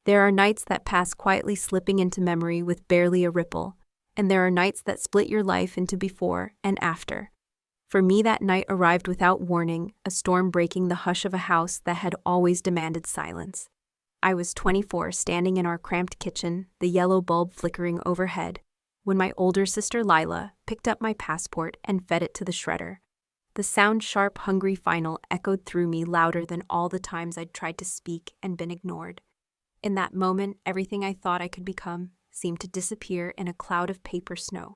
There are nights that pass quietly slipping into memory with barely a ripple, and there are nights that split your life into before and after. For me, that night arrived without warning, a storm breaking the hush of a house that had always demanded silence. I was 24, standing in our cramped kitchen, the yellow bulb flickering overhead, when my older sister Lila picked up my passport and fed it to the shredder. The sound, sharp, hungry final, echoed through me louder than all the times I'd tried to speak and been ignored. In that moment, everything I thought I could become seemed to disappear in a cloud of paper snow.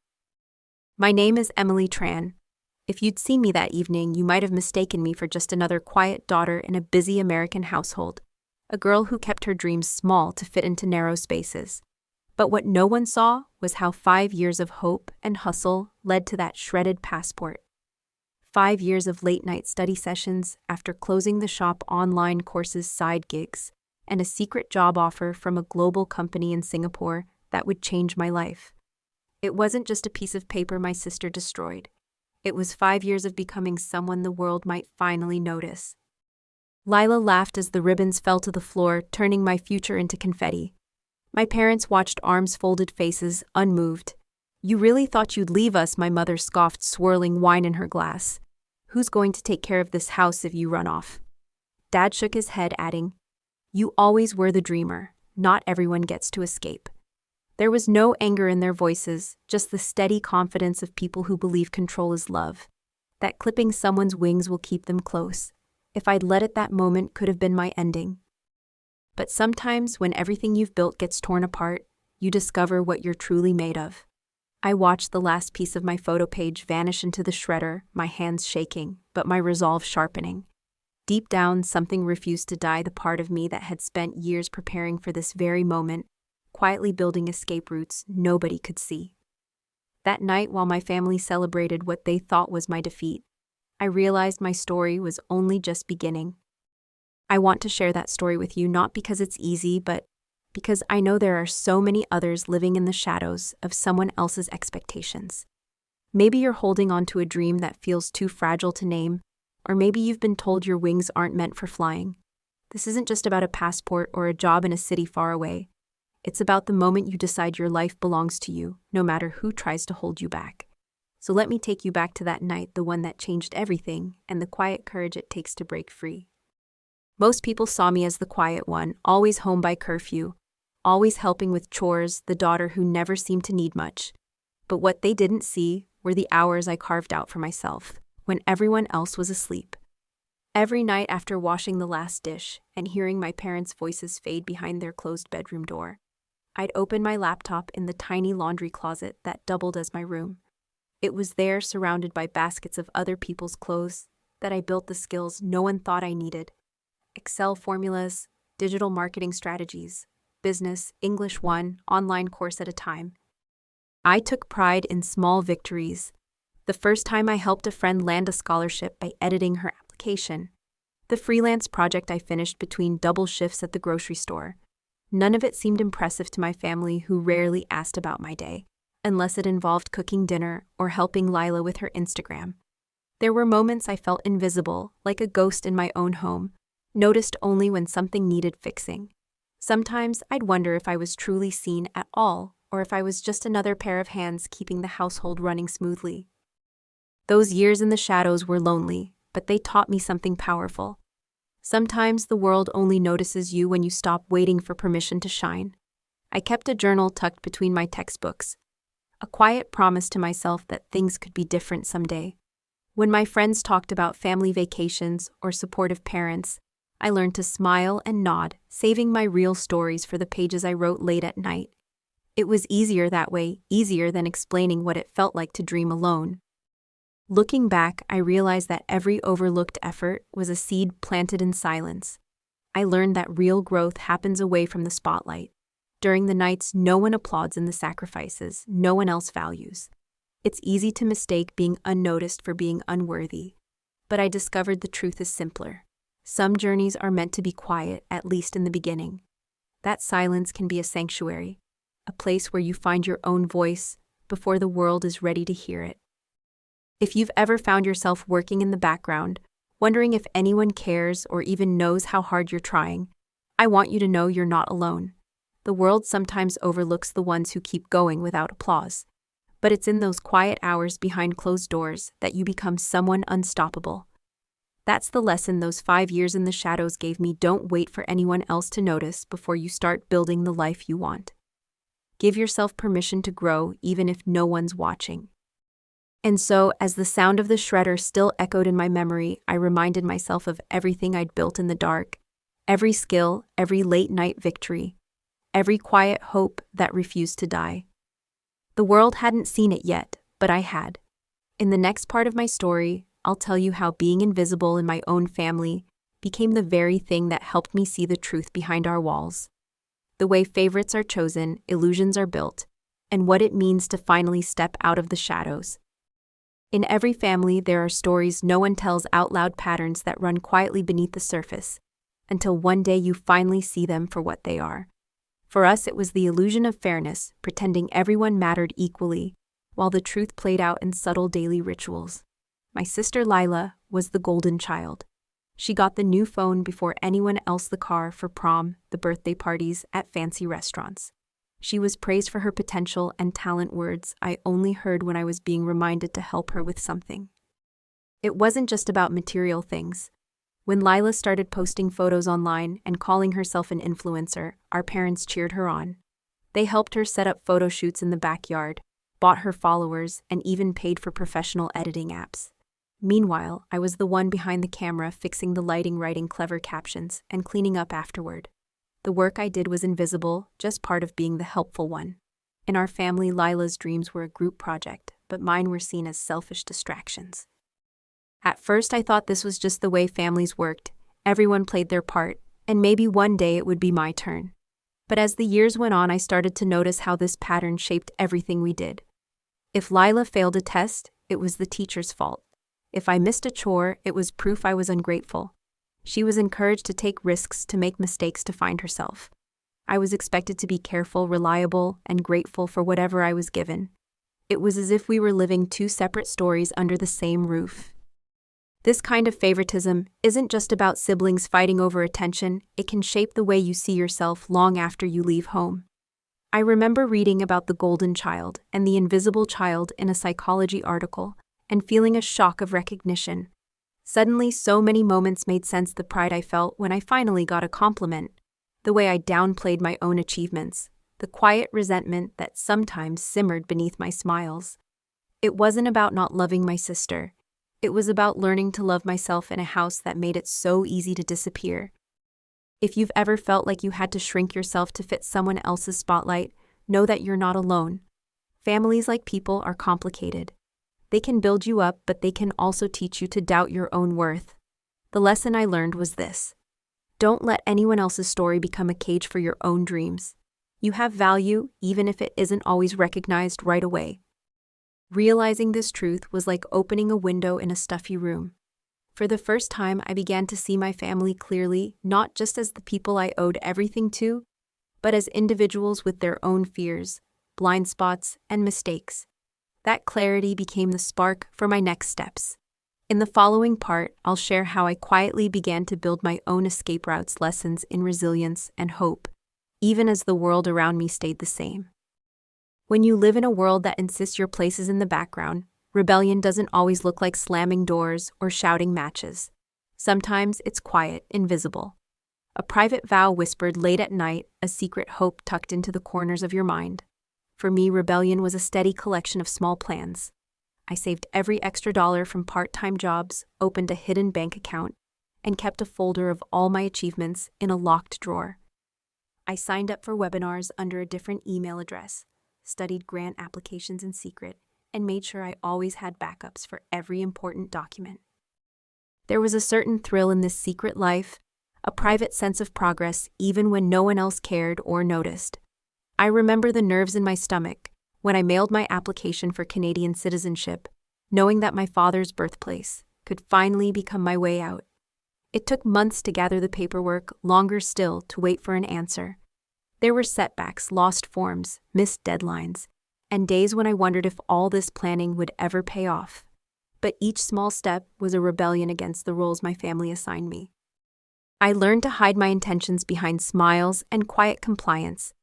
My name is Emily Tran. If you'd seen me that evening, you might have mistaken me for just another quiet daughter in a busy American household, a girl who kept her dreams small to fit into narrow spaces. But what no one saw was how 5 years of hope and hustle led to that shredded passport. 5 years of late-night study sessions after closing the shop, online courses, side gigs, and a secret job offer from a global company in Singapore that would change my life. It wasn't just a piece of paper my sister destroyed. It was 5 years of becoming someone the world might finally notice. Lila laughed as the ribbons fell to the floor, turning my future into confetti. My parents watched, arms folded, faces unmoved. "You really thought you'd leave us?" my mother scoffed, swirling wine in her glass. "Who's going to take care of this house if you run off?" Dad shook his head, adding, "You always were the dreamer. Not everyone gets to escape." There was no anger in their voices, just the steady confidence of people who believe control is love, that clipping someone's wings will keep them close. If I'd let it, that moment could have been my ending. But sometimes, when everything you've built gets torn apart, you discover what you're truly made of. I watched the last piece of my photo page vanish into the shredder, my hands shaking, but my resolve sharpening. Deep down, something refused to die, the part of me that had spent years preparing for this very moment, quietly building escape routes nobody could see. That night, while my family celebrated what they thought was my defeat, I realized my story was only just beginning. I want to share that story with you, not because it's easy, but because I know there are so many others living in the shadows of someone else's expectations. Maybe you're holding on to a dream that feels too fragile to name, or maybe you've been told your wings aren't meant for flying. This isn't just about a passport or a job in a city far away. It's about the moment you decide your life belongs to you, no matter who tries to hold you back. So let me take you back to that night, the one that changed everything, and the quiet courage it takes to break free. Most people saw me as the quiet one, always home by curfew, always helping with chores, the daughter who never seemed to need much. But what they didn't see were the hours I carved out for myself, when everyone else was asleep. Every night after washing the last dish and hearing my parents' voices fade behind their closed bedroom door, I'd open my laptop in the tiny laundry closet that doubled as my room. It was there, surrounded by baskets of other people's clothes, that I built the skills no one thought I needed. Excel formulas, digital marketing strategies, business, English 1, online course at a time. I took pride in small victories. The first time I helped a friend land a scholarship by editing her application. The freelance project I finished between double shifts at the grocery store. None of it seemed impressive to my family, who rarely asked about my day, unless it involved cooking dinner or helping Lila with her Instagram. There were moments I felt invisible, like a ghost in my own home, noticed only when something needed fixing. Sometimes I'd wonder if I was truly seen at all, or if I was just another pair of hands keeping the household running smoothly. Those years in the shadows were lonely, but they taught me something powerful. Sometimes the world only notices you when you stop waiting for permission to shine. I kept a journal tucked between my textbooks, a quiet promise to myself that things could be different someday. When my friends talked about family vacations or supportive parents, I learned to smile and nod, saving my real stories for the pages I wrote late at night. It was easier that way, easier than explaining what it felt like to dream alone. Looking back, I realized that every overlooked effort was a seed planted in silence. I learned that real growth happens away from the spotlight. During the nights, no one applauds in the sacrifices no one else values. It's easy to mistake being unnoticed for being unworthy. But I discovered the truth is simpler. Some journeys are meant to be quiet, at least in the beginning. That silence can be a sanctuary, a place where you find your own voice before the world is ready to hear it. If you've ever found yourself working in the background, wondering if anyone cares or even knows how hard you're trying, I want you to know you're not alone. The world sometimes overlooks the ones who keep going without applause. But it's in those quiet hours behind closed doors that you become someone unstoppable. That's the lesson those 5 years in the shadows gave me. Don't wait for anyone else to notice before you start building the life you want. Give yourself permission to grow even if no one's watching. And so, as the sound of the shredder still echoed in my memory, I reminded myself of everything I'd built in the dark, every skill, every late-night victory, every quiet hope that refused to die. The world hadn't seen it yet, but I had. In the next part of my story, I'll tell you how being invisible in my own family became the very thing that helped me see the truth behind our walls. The way favorites are chosen, illusions are built, and what it means to finally step out of the shadows. In every family, there are stories no one tells out loud, patterns that run quietly beneath the surface, until one day you finally see them for what they are. For us, it was the illusion of fairness, pretending everyone mattered equally, while the truth played out in subtle daily rituals. My sister Lila was the golden child. She got the new phone before anyone else, the car for prom, the birthday parties at fancy restaurants. She was praised for her potential and talent, words I only heard when I was being reminded to help her with something. It wasn't just about material things. When Lila started posting photos online and calling herself an influencer, our parents cheered her on. They helped her set up photo shoots in the backyard, bought her followers, and even paid for professional editing apps. Meanwhile, I was the one behind the camera, fixing the lighting, writing clever captions, and cleaning up afterward. The work I did was invisible, just part of being the helpful one. In our family, Lila's dreams were a group project, but mine were seen as selfish distractions. At first, I thought this was just the way families worked. Everyone played their part, and maybe one day it would be my turn. But as the years went on, I started to notice how this pattern shaped everything we did. If Lila failed a test, it was the teacher's fault. If I missed a chore, it was proof I was ungrateful. She was encouraged to take risks, to make mistakes, to find herself. I was expected to be careful, reliable, and grateful for whatever I was given. It was as if we were living two separate stories under the same roof. This kind of favoritism isn't just about siblings fighting over attention. It can shape the way you see yourself long after you leave home. I remember reading about the golden child and the invisible child in a psychology article and feeling a shock of recognition. Suddenly, so many moments made sense. The pride I felt when I finally got a compliment, the way I downplayed my own achievements, the quiet resentment that sometimes simmered beneath my smiles. It wasn't about not loving my sister. It was about learning to love myself in a house that made it so easy to disappear. If you've ever felt like you had to shrink yourself to fit someone else's spotlight, know that you're not alone. Families, like people, are complicated. They can build you up, but they can also teach you to doubt your own worth. The lesson I learned was this: don't let anyone else's story become a cage for your own dreams. You have value, even if it isn't always recognized right away. Realizing this truth was like opening a window in a stuffy room. For the first time, I began to see my family clearly, not just as the people I owed everything to, but as individuals with their own fears, blind spots, and mistakes. That clarity became the spark for my next steps. In the following part, I'll share how I quietly began to build my own escape routes, lessons in resilience and hope, even as the world around me stayed the same. When you live in a world that insists your place is in the background, rebellion doesn't always look like slamming doors or shouting matches. Sometimes it's quiet, invisible. A private vow whispered late at night, a secret hope tucked into the corners of your mind. For me, rebellion was a steady collection of small plans. I saved every extra dollar from part-time jobs, opened a hidden bank account, and kept a folder of all my achievements in a locked drawer. I signed up for webinars under a different email address, studied grant applications in secret, and made sure I always had backups for every important document. There was a certain thrill in this secret life, a private sense of progress even when no one else cared or noticed. I remember the nerves in my stomach when I mailed my application for Canadian citizenship, knowing that my father's birthplace could finally become my way out. It took months to gather the paperwork, longer still to wait for an answer. There were setbacks, lost forms, missed deadlines, and days when I wondered if all this planning would ever pay off. But each small step was a rebellion against the roles my family assigned me. I learned to hide my intentions behind smiles and quiet compliance,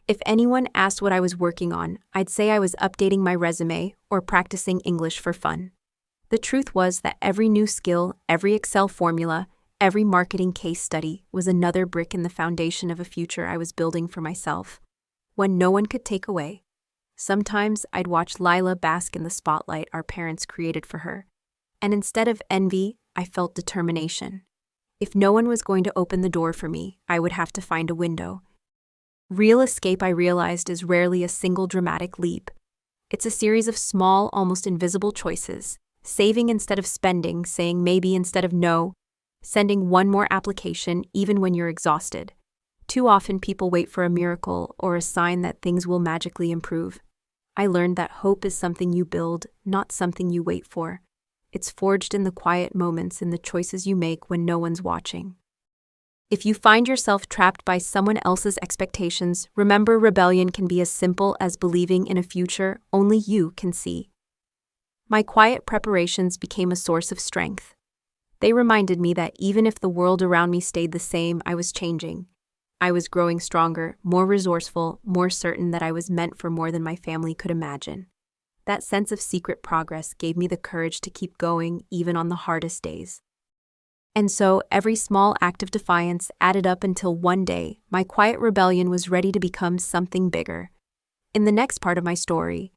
If anyone asked what I was working on, I'd say I was updating my resume or practicing English for fun. The truth was that every new skill, every Excel formula, every marketing case study was another brick in the foundation of a future I was building for myself, one no one could take away. Sometimes I'd watch Lila bask in the spotlight our parents created for her, and instead of envy, I felt determination. If no one was going to open the door for me, I would have to find a window. Real escape, I realized, is rarely a single dramatic leap. It's a series of small, almost invisible choices, saving instead of spending, saying maybe instead of no, sending one more application even when you're exhausted. Too often people wait for a miracle or a sign that things will magically improve. I learned that hope is something you build, not something you wait for. It's forged in the quiet moments, in the choices you make when no one's watching. If you find yourself trapped by someone else's expectations, remember rebellion can be as simple as believing in a future only you can see. My quiet preparations became a source of strength. They reminded me that even if the world around me stayed the same, I was changing. I was growing stronger, more resourceful, more certain that I was meant for more than my family could imagine. That sense of secret progress gave me the courage to keep going even on the hardest days. And so, every small act of defiance added up until one day, my quiet rebellion was ready to become something bigger. In the next part of my story,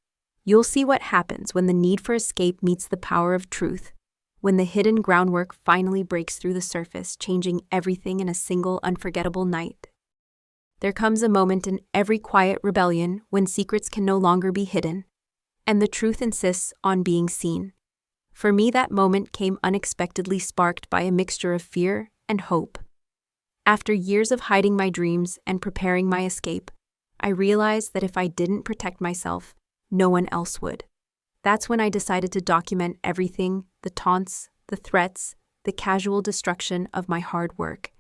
you'll see what happens when the need for escape meets the power of truth, when the hidden groundwork finally breaks through the surface, changing everything in a single unforgettable night. There comes a moment in every quiet rebellion when secrets can no longer be hidden, and the truth insists on being seen. For me, that moment came unexpectedly, sparked by a mixture of fear and hope. After years of hiding my dreams and preparing my escape, I realized that if I didn't protect myself, no one else would. That's when I decided to document everything, the taunts, the threats, the casual destruction of my hard work.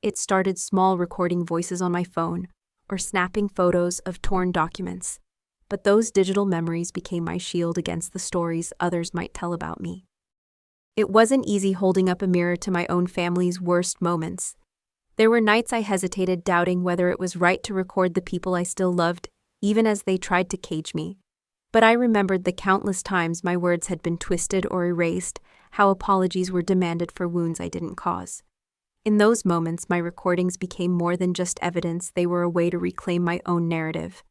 It started small, recording voices on my phone or snapping photos of torn documents. But those digital memories became my shield against the stories others might tell about me. It wasn't easy holding up a mirror to my own family's worst moments. There were nights I hesitated, doubting whether it was right to record the people I still loved, even as they tried to cage me. But I remembered the countless times my words had been twisted or erased, how apologies were demanded for wounds I didn't cause. In those moments, my recordings became more than just evidence. They were a way to reclaim my own narrative.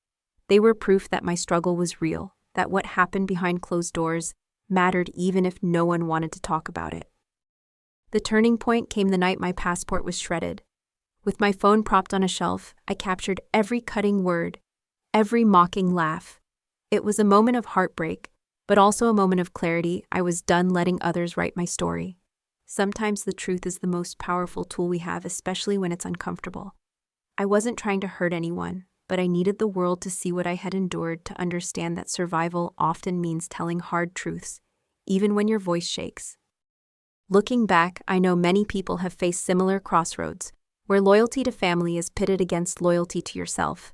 They were proof that my struggle was real, that what happened behind closed doors mattered even if no one wanted to talk about it. The turning point came the night my passport was shredded. With my phone propped on a shelf, I captured every cutting word, every mocking laugh. It was a moment of heartbreak, but also a moment of clarity. I was done letting others write my story. Sometimes the truth is the most powerful tool we have, especially when it's uncomfortable. I wasn't trying to hurt anyone, but I needed the world to see what I had endured, to understand that survival often means telling hard truths, even when your voice shakes. Looking back, I know many people have faced similar crossroads, where loyalty to family is pitted against loyalty to yourself.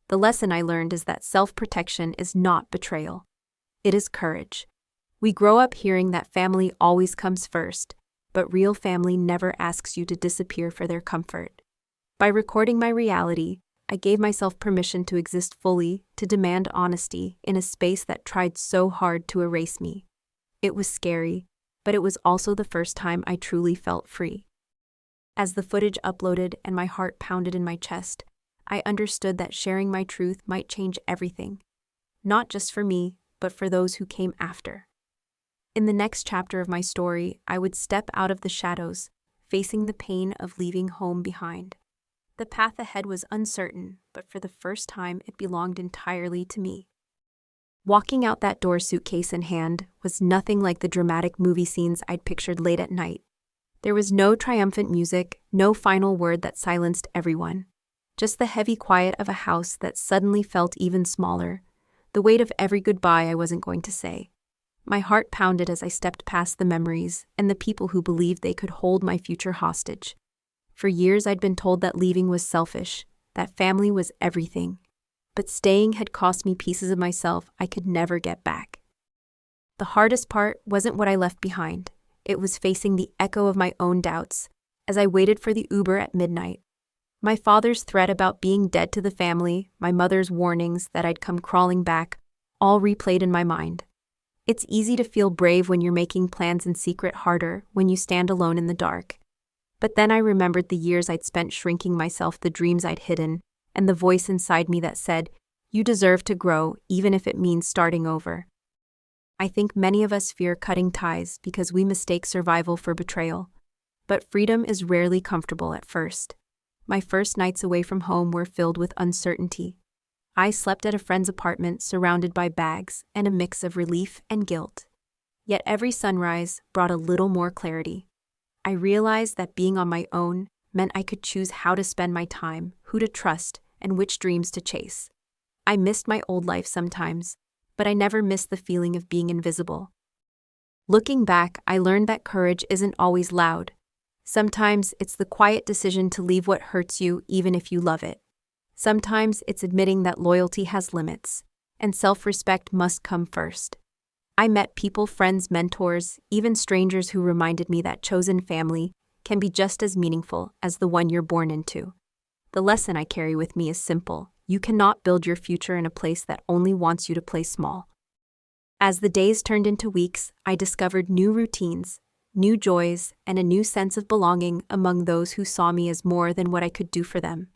The lesson I learned is that self-protection is not betrayal. It is courage. We grow up hearing that family always comes first, but real family never asks you to disappear for their comfort. By recording my reality, I gave myself permission to exist fully, to demand honesty in a space that tried so hard to erase me. It was scary, but it was also the first time I truly felt free. As the footage uploaded and my heart pounded in my chest, I understood that sharing my truth might change everything, not just for me, but for those who came after. In the next chapter of my story, I would step out of the shadows, facing the pain of leaving home behind. The path ahead was uncertain, but for the first time, it belonged entirely to me. Walking out that door, suitcase in hand, was nothing like the dramatic movie scenes I'd pictured late at night. There was no triumphant music, no final word that silenced everyone. Just the heavy quiet of a house that suddenly felt even smaller, the weight of every goodbye I wasn't going to say. My heart pounded as I stepped past the memories and the people who believed they could hold my future hostage. For years I'd been told that leaving was selfish, that family was everything. But staying had cost me pieces of myself I could never get back. The hardest part wasn't what I left behind. It was facing the echo of my own doubts as I waited for the Uber at midnight. My father's threat about being dead to the family, my mother's warnings that I'd come crawling back, all replayed in my mind. It's easy to feel brave when you're making plans in secret, harder when you stand alone in the dark. But then I remembered the years I'd spent shrinking myself, the dreams I'd hidden, and the voice inside me that said, "You deserve to grow, even if it means starting over." I think many of us fear cutting ties because we mistake survival for betrayal. But freedom is rarely comfortable at first. My first nights away from home were filled with uncertainty. I slept at a friend's apartment surrounded by bags and a mix of relief and guilt. Yet every sunrise brought a little more clarity. I realized that being on my own meant I could choose how to spend my time, who to trust, and which dreams to chase. I missed my old life sometimes, but I never missed the feeling of being invisible. Looking back, I learned that courage isn't always loud. Sometimes it's the quiet decision to leave what hurts you even if you love it. Sometimes it's admitting that loyalty has limits, and self-respect must come first. I met people, friends, mentors, even strangers who reminded me that chosen family can be just as meaningful as the one you're born into. The lesson I carry with me is simple: you cannot build your future in a place that only wants you to play small. As the days turned into weeks, I discovered new routines, new joys, and a new sense of belonging among those who saw me as more than what I could do for them.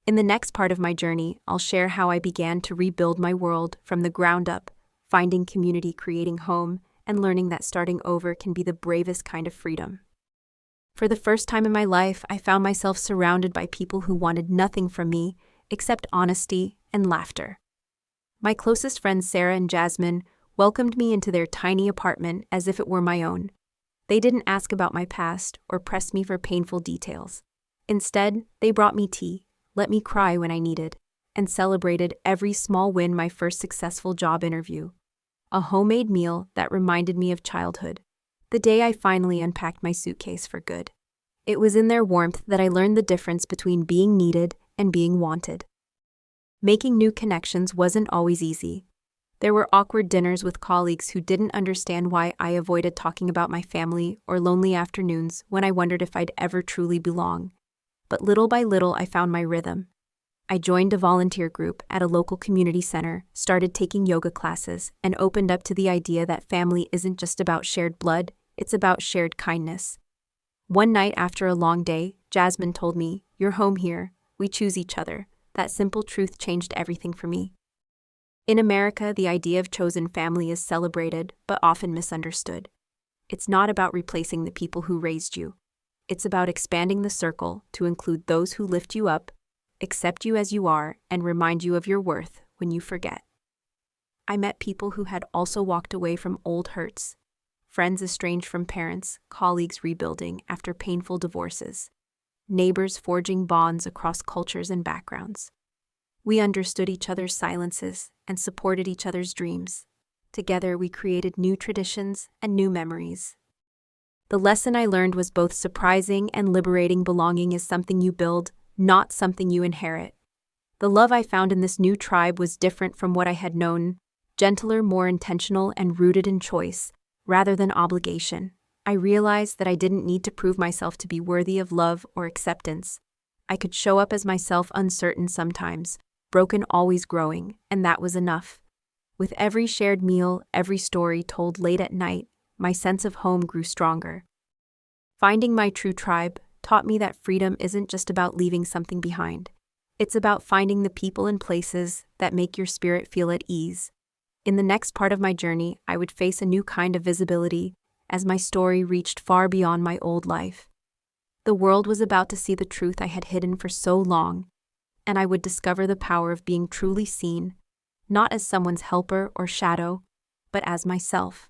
In the next part of my journey, I'll share how I began to rebuild my world from the ground up, finding community, creating home, and learning that starting over can be the bravest kind of freedom. For the first time in my life, I found myself surrounded by people who wanted nothing from me except honesty and laughter. My closest friends, Sarah and Jasmine, welcomed me into their tiny apartment as if it were my own. They didn't ask about my past or press me for painful details. Instead, they brought me tea, let me cry when I needed, and celebrated every small win, my first successful job interview, a homemade meal that reminded me of childhood, the day I finally unpacked my suitcase for good. It was in their warmth that I learned the difference between being needed and being wanted. Making new connections wasn't always easy. There were awkward dinners with colleagues who didn't understand why I avoided talking about my family, or lonely afternoons when I wondered if I'd ever truly belong. But little by little, I found my rhythm. I joined a volunteer group at a local community center, started taking yoga classes, and opened up to the idea that family isn't just about shared blood, it's about shared kindness. One night after a long day, Jasmine told me, "You're home here, we choose each other." That simple truth changed everything for me. In America, the idea of chosen family is celebrated, but often misunderstood. It's not about replacing the people who raised you. It's about expanding the circle to include those who lift you up, accept you as you are, and remind you of your worth when you forget. I met people who had also walked away from old hurts, friends estranged from parents, colleagues rebuilding after painful divorces, neighbors forging bonds across cultures and backgrounds. We understood each other's silences and supported each other's dreams. Together, we created new traditions and new memories. The lesson I learned was both surprising and liberating. Belonging is something you build, not something you inherit. The love I found in this new tribe was different from what I had known, gentler, more intentional, and rooted in choice, rather than obligation. I realized that I didn't need to prove myself to be worthy of love or acceptance. I could show up as myself, uncertain sometimes, broken, always growing, and that was enough. With every shared meal, every story told late at night, my sense of home grew stronger. Finding my true tribe taught me that freedom isn't just about leaving something behind. It's about finding the people and places that make your spirit feel at ease. In the next part of my journey, I would face a new kind of visibility as my story reached far beyond my old life. The world was about to see the truth I had hidden for so long, and I would discover the power of being truly seen, not as someone's helper or shadow, but as myself.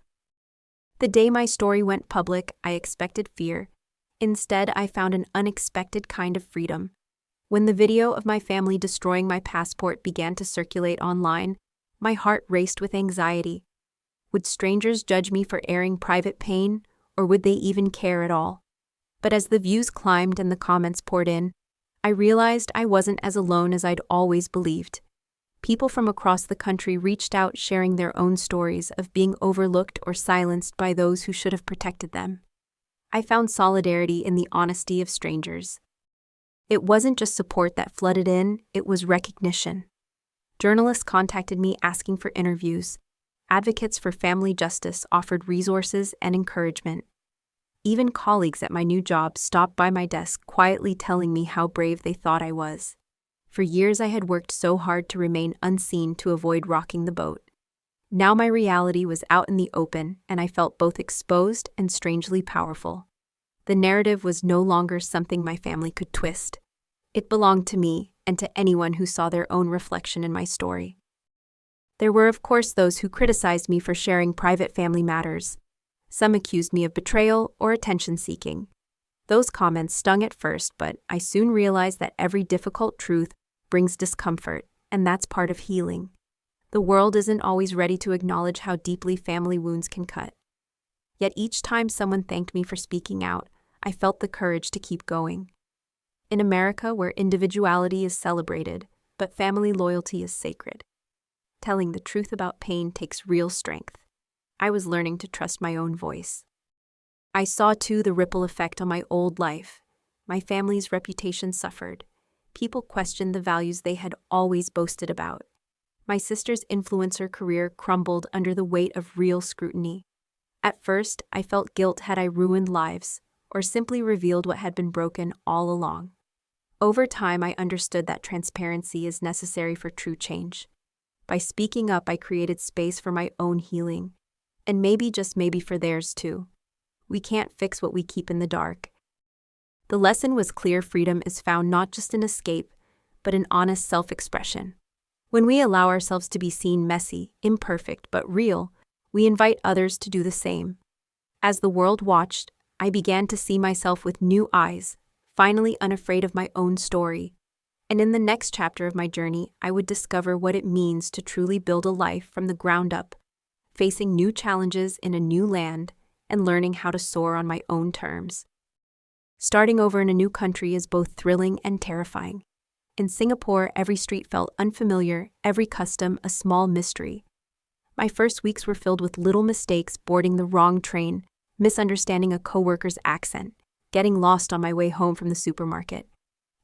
The day my story went public, I expected fear. Instead, I found an unexpected kind of freedom. When the video of my family destroying my passport began to circulate online, my heart raced with anxiety. Would strangers judge me for airing private pain, or would they even care at all? But as the views climbed and the comments poured in, I realized I wasn't as alone as I'd always believed. People from across the country reached out, sharing their own stories of being overlooked or silenced by those who should have protected them. I found solidarity in the honesty of strangers. It wasn't just support that flooded in, it was recognition. Journalists contacted me asking for interviews. Advocates for family justice offered resources and encouragement. Even colleagues at my new job stopped by my desk quietly telling me how brave they thought I was. For years I had worked so hard to remain unseen to avoid rocking the boat. Now my reality was out in the open, and I felt both exposed and strangely powerful. The narrative was no longer something my family could twist. It belonged to me and to anyone who saw their own reflection in my story. There were, of course, those who criticized me for sharing private family matters. Some accused me of betrayal or attention-seeking. Those comments stung at first, but I soon realized that every difficult truth brings discomfort, and that's part of healing. The world isn't always ready to acknowledge how deeply family wounds can cut. Yet each time someone thanked me for speaking out, I felt the courage to keep going. In America, where individuality is celebrated, but family loyalty is sacred, telling the truth about pain takes real strength. I was learning to trust my own voice. I saw, too, the ripple effect on my old life. My family's reputation suffered. People questioned the values they had always boasted about. My sister's influencer career crumbled under the weight of real scrutiny. At first, I felt guilt had I ruined lives, or simply revealed what had been broken all along. Over time, I understood that transparency is necessary for true change. By speaking up, I created space for my own healing, and maybe, just maybe, for theirs too. We can't fix what we keep in the dark. The lesson was clear: freedom is found not just in escape, but in honest self-expression. When we allow ourselves to be seen messy, imperfect, but real, we invite others to do the same. As the world watched, I began to see myself with new eyes, finally unafraid of my own story. And in the next chapter of my journey, I would discover what it means to truly build a life from the ground up, facing new challenges in a new land, and learning how to soar on my own terms. Starting over in a new country is both thrilling and terrifying. In Singapore, every street felt unfamiliar, every custom a small mystery. My first weeks were filled with little mistakes: boarding the wrong train, misunderstanding a coworker's accent, getting lost on my way home from the supermarket.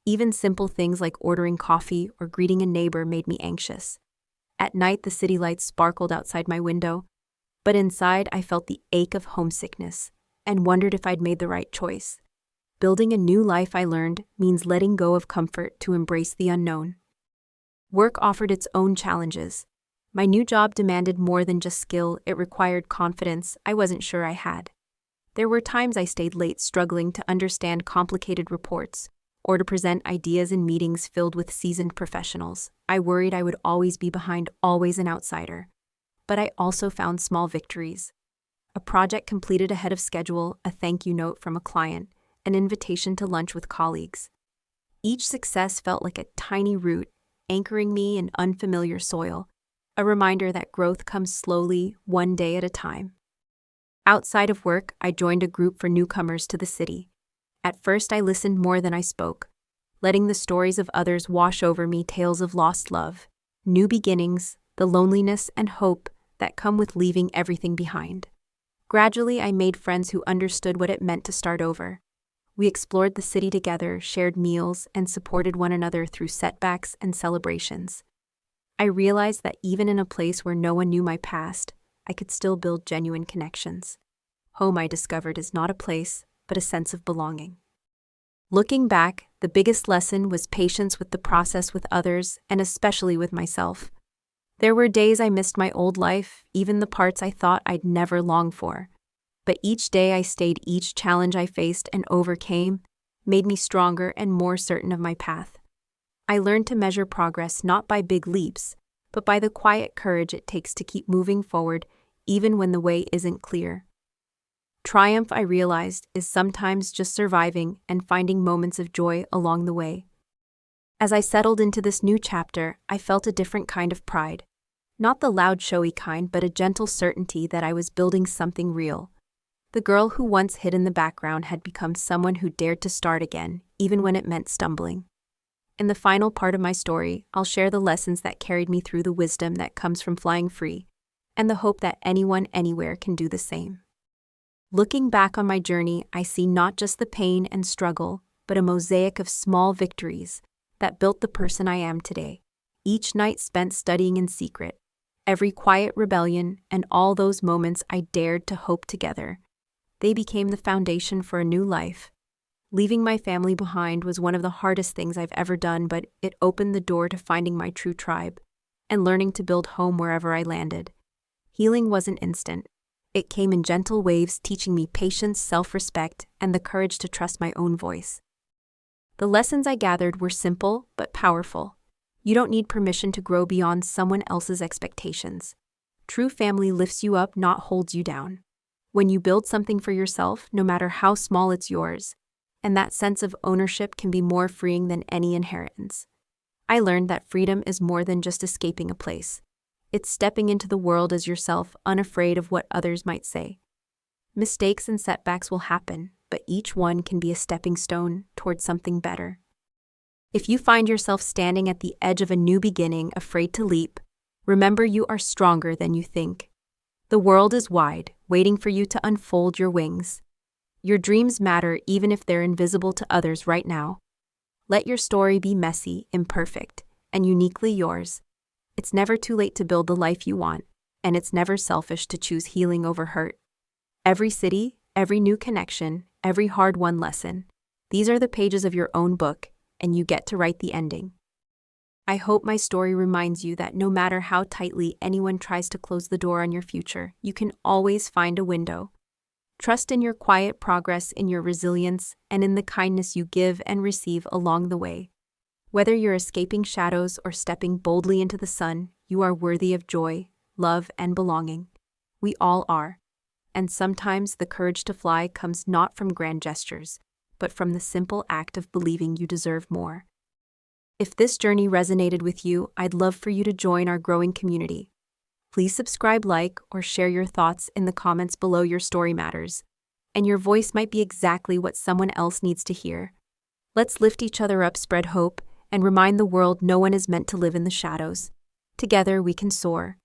Even simple things like ordering coffee or greeting a neighbor made me anxious. At night, the city lights sparkled outside my window, but inside I felt the ache of homesickness and wondered if I'd made the right choice. Building a new life, I learned, means letting go of comfort to embrace the unknown. Work offered its own challenges. My new job demanded more than just skill; it required confidence I wasn't sure I had. There were times I stayed late, struggling to understand complicated reports or to present ideas in meetings filled with seasoned professionals. I worried I would always be behind, always an outsider. But I also found small victories. A project completed ahead of schedule, a thank you note from a client, an invitation to lunch with colleagues. Each success felt like a tiny root, anchoring me in unfamiliar soil, a reminder that growth comes slowly, one day at a time. Outside of work, I joined a group for newcomers to the city. At first, I listened more than I spoke, letting the stories of others wash over me: tales of lost love, new beginnings, the loneliness and hope that come with leaving everything behind. Gradually, I made friends who understood what it meant to start over. We explored the city together, shared meals, and supported one another through setbacks and celebrations. I realized that even in a place where no one knew my past, I could still build genuine connections. Home, I discovered, is not a place, but a sense of belonging. Looking back, the biggest lesson was patience with the process, with others, and especially with myself. There were days I missed my old life, even the parts I thought I'd never long for. But each day I stayed, each challenge I faced and overcame made me stronger and more certain of my path. I learned to measure progress not by big leaps, but by the quiet courage it takes to keep moving forward even when the way isn't clear. Triumph, I realized, is sometimes just surviving and finding moments of joy along the way. As I settled into this new chapter, I felt a different kind of pride. Not the loud, showy kind, but a gentle certainty that I was building something real. The girl who once hid in the background had become someone who dared to start again, even when it meant stumbling. In the final part of my story, I'll share the lessons that carried me through, the wisdom that comes from flying free, and the hope that anyone, anywhere can do the same. Looking back on my journey, I see not just the pain and struggle, but a mosaic of small victories that built the person I am today. Each night spent studying in secret, every quiet rebellion, and all those moments I dared to hope together. They became the foundation for a new life. Leaving my family behind was one of the hardest things I've ever done, but it opened the door to finding my true tribe and learning to build home wherever I landed. Healing wasn't instant. It came in gentle waves, teaching me patience, self-respect, and the courage to trust my own voice. The lessons I gathered were simple but powerful. You don't need permission to grow beyond someone else's expectations. True family lifts you up, not holds you down. When you build something for yourself, no matter how small, it's yours. And that sense of ownership can be more freeing than any inheritance. I learned that freedom is more than just escaping a place. It's stepping into the world as yourself, unafraid of what others might say. Mistakes and setbacks will happen, but each one can be a stepping stone towards something better. If you find yourself standing at the edge of a new beginning, afraid to leap, remember you are stronger than you think. The world is wide, waiting for you to unfold your wings. Your dreams matter even if they're invisible to others right now. Let your story be messy, imperfect, and uniquely yours. It's never too late to build the life you want, and it's never selfish to choose healing over hurt. Every city, every new connection, every hard-won lesson, these are the pages of your own book, and you get to write the ending. I hope my story reminds you that no matter how tightly anyone tries to close the door on your future, you can always find a window. Trust in your quiet progress, in your resilience, and in the kindness you give and receive along the way. Whether you're escaping shadows or stepping boldly into the sun, you are worthy of joy, love, and belonging. We all are. And sometimes the courage to fly comes not from grand gestures, but from the simple act of believing you deserve more. If this journey resonated with you, I'd love for you to join our growing community. Please subscribe, like, or share your thoughts in the comments below. Your story matters, and your voice might be exactly what someone else needs to hear. Let's lift each other up, spread hope, and remind the world no one is meant to live in the shadows. Together we can soar.